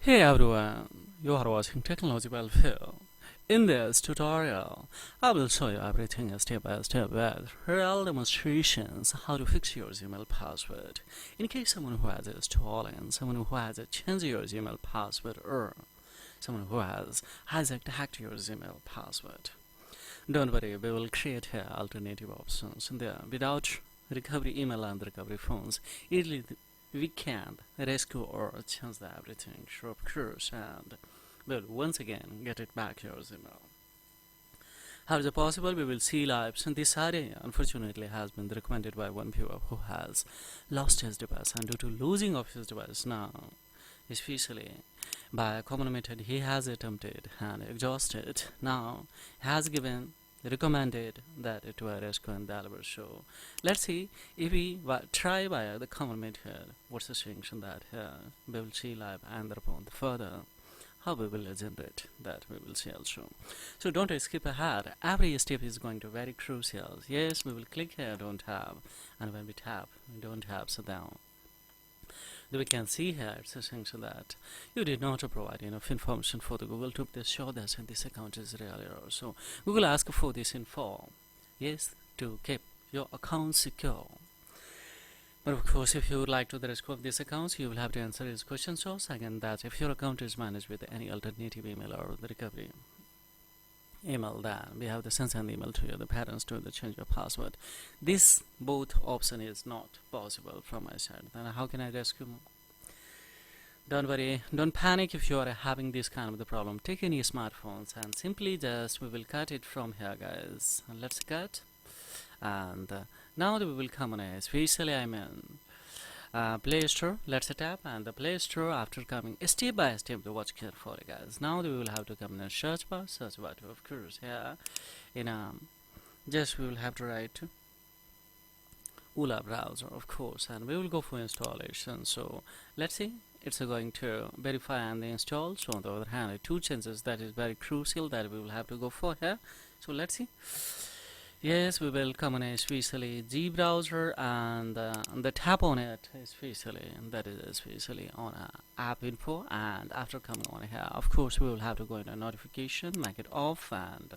Hey everyone, you are watching Technology Welfare. In this tutorial, I will show you everything step by step with real demonstrations how to fix your Gmail password. In case someone who has stolen, someone who has changed your Gmail password, or someone who has hacked your Gmail password. Don't worry, we will create here alternative options there without recovery email and recovery phones. Easily we can rescue or change everything through of course and will once again get it back your email. How is it possible? We will see live. So this area unfortunately has been recommended by one viewer who has lost his device, and due to losing of his device now, especially by a common method he has attempted and exhausted, now has given recommended that it were rescue and deliver. So let's see if we try by the common method what's the sanction that we will see live, and thereupon further how we will generate that we will see also. So don't skip ahead, every step is going to be very crucial. Yes, we will click here don't have, and when we tap we don't have, so down we can see here it's saying so that you did not provide enough information for the Google to show that this account is real error. So Google ask for this info, yes, to keep your account secure. But of course, if you would like to the rescue of this account, you will have to answer his question. So second, that if your account is managed with any alternative email or the recovery email, then we have the send an email to you, the parents to the change your password. This both option is not possible from my side. Then how can I rescue? Don't worry, don't panic if you are having this kind of the problem. Take any smartphones and simply just we will cut it from here, guys. And let's cut, and now we will come on a especially Play Store. Let's tap and the Play Store. After coming step by step, to watch carefully, guys. Now we will have to come in a search bar of course here in just we will have to write ULA browser, of course, and we will go for installation. So let's see, it's going to verify and install. So on the other hand, two changes that is very crucial that we will have to go for here. So let's see. Yes, we will come on especially G browser, and the tap on it especially, and that is especially on app info. And after coming on here, of course, we will have to go in a notification, make it off, and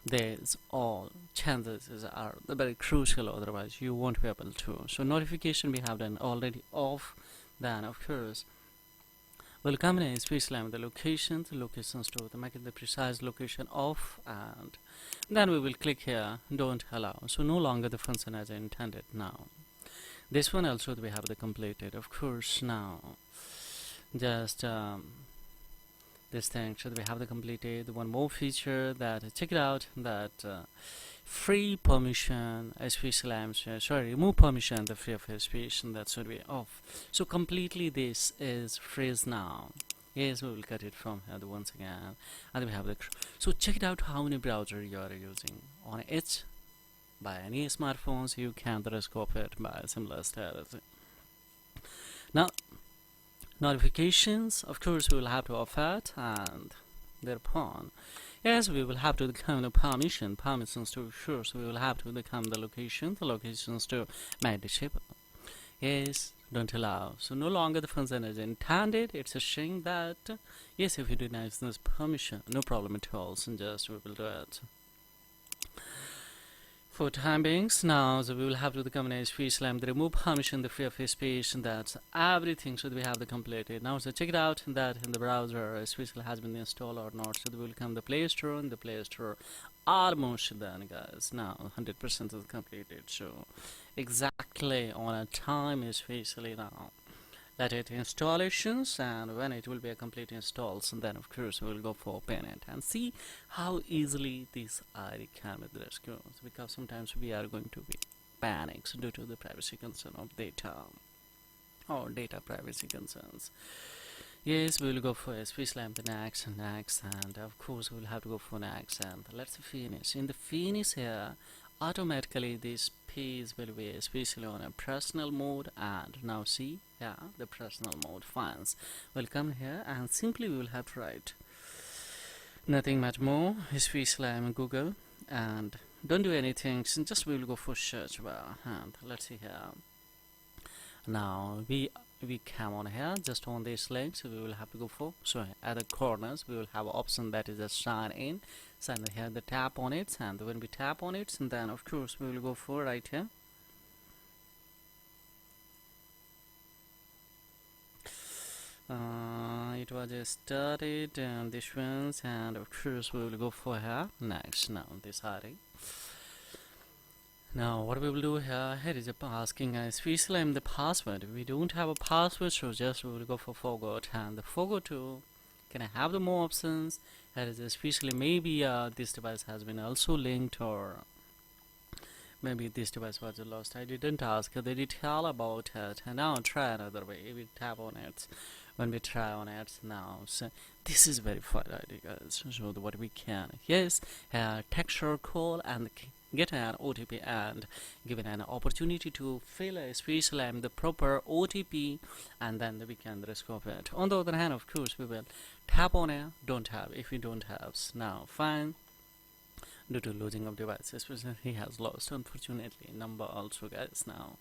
these all chances are very crucial, otherwise you won't be able to. So notification we have done already off. Then of course we'll come in especially the locations to make it the precise location off, and then we will click here don't allow. So no longer the function as intended. Now this one also we have the completed, of course. Now just this thing should we have the completed. One more feature that check it out, that free permission especially remove permission the free of space, and that should be off. So completely this is freeze now. Yes, we will cut it from here once again, and we have the so check it out how many browser you are using on it. By any smartphones you can scope it by similar status. Now notifications, of course we will have to off it, and thereupon yes, we will have to become the permissions to sure. So we will have to become the locations to make disable. Yes, don't allow. So no longer the function is intended. It's a shame that yes, if you deny this permission, no problem at all. So just we will do it. For time beings now, so we will have to the combination free slam, the remove permission, the free of space, and that's everything. So we have the completed. Now so check it out that in the browser especially has been installed or not. So we will come the Play Store, and the Play Store almost done, guys. Now 100% is completed. So exactly on a time especially now. Let it installations, and when it will be a complete installs, and then of course we will go for open it and see how easily this ID can be rescued, because sometimes we are going to be panics due to the privacy concern of data or data privacy concerns. Yes, we will go for especially the next, and of course we will have to go for next, and let's finish. In the finish here, automatically this page will be especially on a personal mode, and now see the personal mode files will come here, and simply we will have to write nothing much more, especially I'm in Google, and don't do anything, just we will go for search bar, and let's see here. Now we we come on here, just on these links we will have to go for. So at the corners we will have an option that is a sign in. So here the tap on it, and when we tap on it, and then of course we will go for right here. It was just started and this ones, and of course we will go for here next. Now this ID. Now what we will do here, is asking us please claim the password. We don't have a password, so just we will go for forgot, and the forgot to can I have the more options. That is especially maybe this device has been also linked, or maybe this device was lost. I didn't ask the detail about it, and now try another way. We tap on it. When we try on it now, so this is verified ID, guys. So what we can, yes, texture call and get an OTP and given an opportunity to fill a special and the proper OTP, and then we can rescope it. On the other hand, of course, we will tap on it. Don't have if we don't have now fine. Due to losing of devices, he has lost unfortunately number also, guys. Now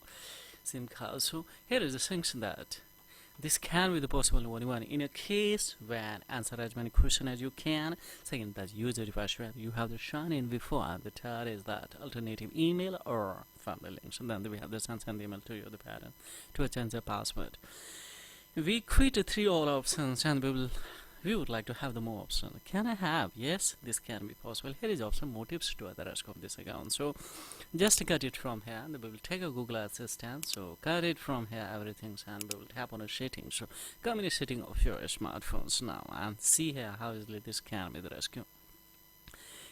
SIM card. So here is the sanction that this can be the possible one in a case when answer as many questions as you can. Second, that user device where you have the sign in before, and the third is that alternative email or family links, and then we have the send the email to you the pattern to change the password. We created 3 all options, and we would like to have the more option. Can I have? Yes, this can be possible. Here is option motives to the rest of this account. So just cut it from here, and we will take a Google Assistant. So cut it from here, everything, and we will tap on a setting. So come in a setting of your smartphones now and see here how easily this can be the rescue.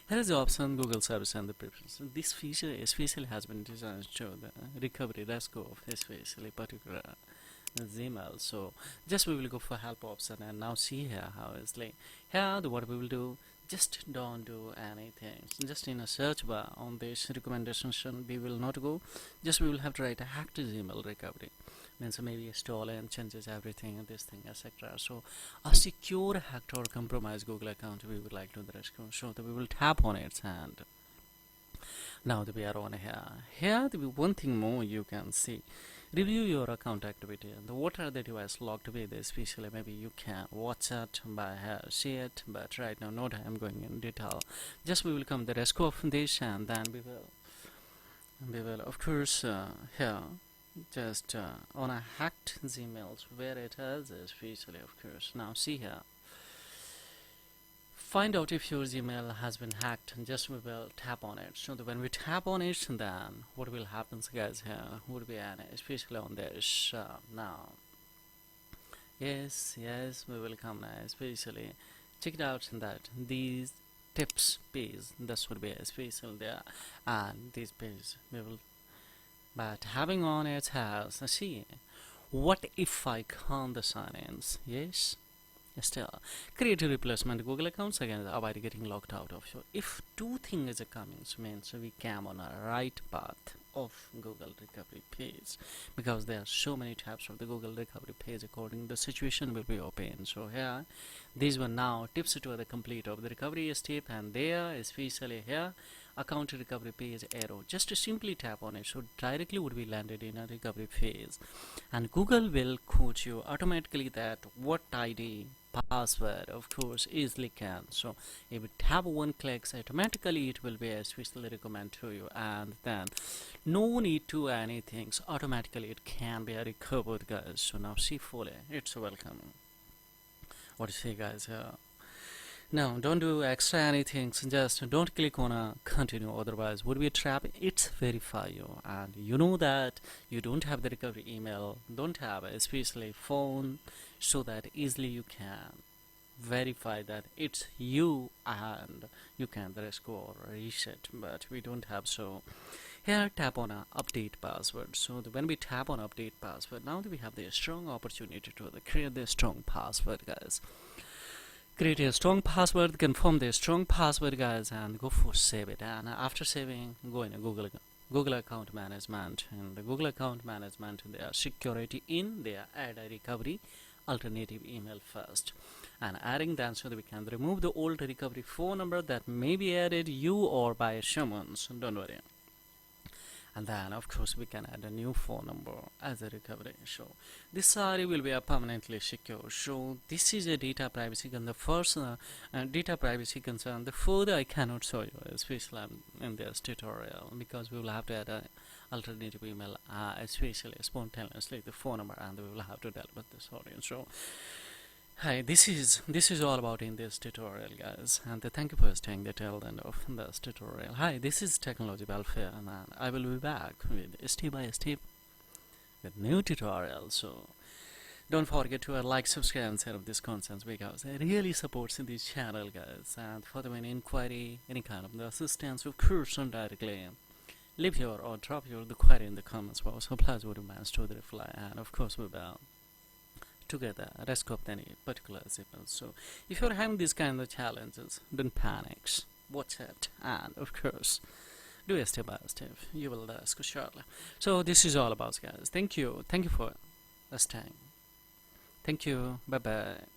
Here is the option Google Service and the preference. This feature especially has been designed to show the recovery rescue of especially particular Gmail. So just we will go for help option, and now see here how is like here what we will do. Just don't do anything. Just in a search bar on this recommendation we will not go. Just we will have to write a hacked Gmail recovery. Means maybe stolen, changes everything and this thing, etc. So a secure, hacked or compromised Google account we would like to rescue. So that we will tap on it, and now that we are on here. Here the one thing more you can see. Review your account activity. What are the device logged with, especially maybe you can watch it by see it, but right now not I'm going in detail. Just we will come the rescue of this, and then we will of course here just on a hacked Gmails where it is especially of course. Now see here, find out if your Gmail has been hacked, and just we will tap on it. So when we tap on it, then what will happen, guys, here would be an especially on this now. Yes, we will come now, especially check it out that these tips page, this would be a special there, and this page we will, but having on it has see what if I count the sign-ins. Yes, still create a replacement Google accounts again avoid getting locked out of. So if 2 things are coming, so means we come on a right path of Google recovery page, because there are so many tabs of the Google recovery page according to the situation will be open. So here these were now tips to the complete of the recovery step, and there especially here account recovery page arrow, just to simply tap on it, so directly would be landed in a recovery phase, and Google will quote you automatically that what ID password of course easily can. So if you tap one clicks, automatically it will be especially recommend to you, and then no need to anything, so automatically it can be recovered, guys. So now see fully it's welcome. What do you say, guys? Now don't do extra anything, so just don't click on a continue, otherwise would be a trap. It's verify you, and you know that you don't have the recovery email, don't have especially phone, so that easily you can verify that it's you and you can rescue or reset, but we don't have. So here tap on a update password. So when we tap on update password, now that we have the strong opportunity to create the strong password, guys. Create a strong password, confirm the strong password, guys, and go for save it. And after saving, go in a Google account management. In the Google account management, there are security in there, add a recovery alternative email first, and adding that so that we can remove the old recovery phone number that may be added you or by someone. So don't worry. and then of course we can add a new phone number as a recovery. So this RE will be a permanently secure. So this is a data privacy concern. The first data privacy concern, the further I cannot show you, especially in this tutorial, because we will have to add a alternative email, especially spontaneously the phone number, and we will have to deal with this audience. So hi, this is all about in this tutorial, guys, and thank you for staying till the end of this tutorial. Hi, this is Technology Welfare, and I will be back with step by step with new tutorials. So don't forget to like, subscribe, and share of this content, because it really supports this channel, guys. And for the any inquiry, any kind of the assistance, of course, directly leave your or drop your the query in the comments box. So please would manage to the reply, and of course we will together rescue any particular zipper. So if you're having these kind of challenges, don't panic, watch it, and of course do a step by step. You will rescue shortly. So this is all about, guys. Thank you for staying. Thank you. Bye bye.